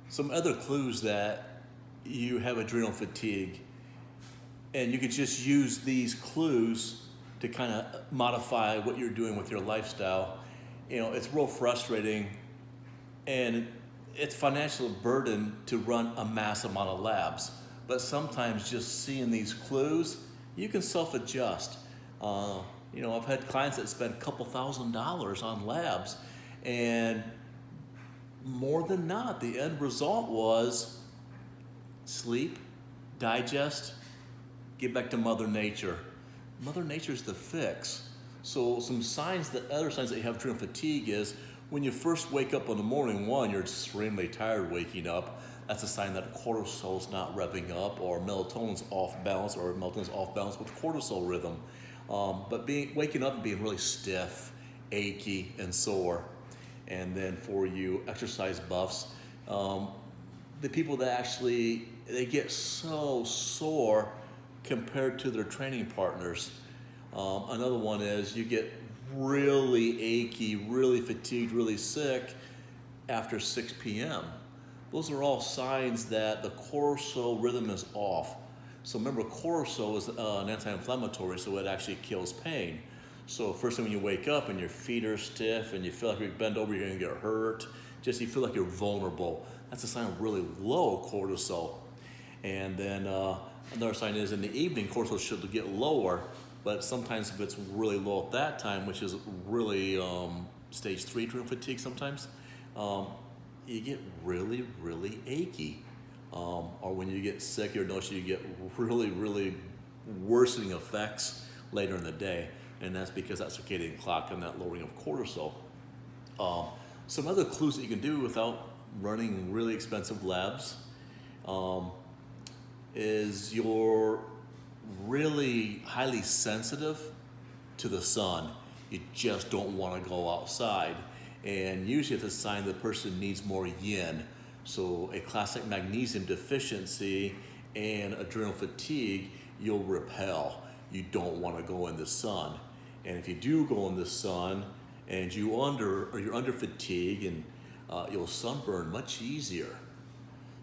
Some other clues that you have adrenal fatigue, and you could just use these clues to kind of modify what you're doing with your lifestyle. It's real frustrating, and it's financial burden to run a massive amount of labs. But sometimes just seeing these clues, you can self-adjust. I've had clients that spend a couple $1,000s on labs, and more than not, the end result was sleep, digest, get back to Mother Nature. Mother Nature's the fix. So some other signs that you have adrenal fatigue is when you first wake up in the morning, one, you're extremely tired waking up. That's a sign that cortisol's not revving up, or melatonin's off balance, with cortisol rhythm. But waking up and being really stiff, achy, and sore. And then for you exercise buffs, the people that they get so sore compared to their training partners. Another one is you get really achy, really fatigued, really sick after 6 p.m. Those are all signs that the cortisol rhythm is off. So remember, cortisol is an anti-inflammatory, so it actually kills pain. So first thing when you wake up and your feet are stiff and you feel like if you bend over, you're gonna get hurt. Just you feel like you're vulnerable. That's a sign of really low cortisol. And then another sign is in the evening, cortisol should get lower, but sometimes if it's really low at that time, which is really stage 3 adrenal fatigue sometimes, you get really, really achy. Or when you get sick, you'll notice you get really, really worsening effects later in the day. And that's because that circadian clock and that lowering of cortisol. Some other clues that you can do without running really expensive labs is you're really highly sensitive to the sun. You just don't want to go outside. And usually it's a sign the person needs more yin. So a classic magnesium deficiency and adrenal fatigue, you'll repel. You don't want to go in the sun. And if you do go in the sun and you're under fatigue, and you'll sunburn much easier.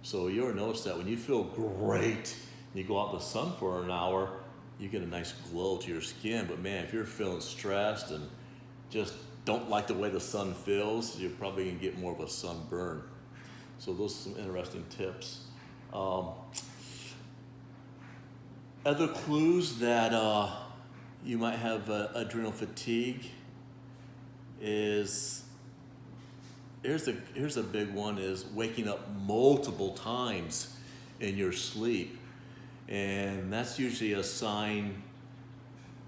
So you'll notice that when you feel great and you go out in the sun for an hour, you get a nice glow to your skin. But man, if you're feeling stressed and just don't like the way the sun feels, you're probably gonna get more of a sunburn. So those are some interesting tips. Other clues that you might have adrenal fatigue is, here's a big one, is waking up multiple times in your sleep. And that's usually a sign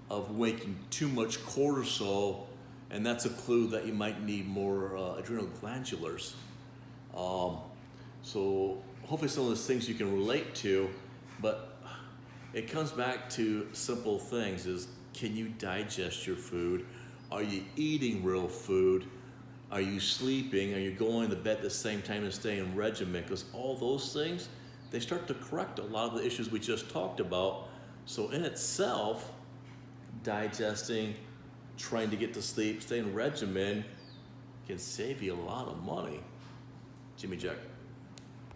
of waking too much cortisol, and that's a clue that you might need more adrenal glandulars. So hopefully some of those things you can relate to, but it comes back to simple things: is can you digest your food? Are you eating real food? Are you sleeping? Are you going to bed at the same time and staying regimen? Because all those things, they start to correct a lot of the issues we just talked about. So in itself, digesting, trying to get to sleep, staying regimen can save you a lot of money. Jimmy Jack.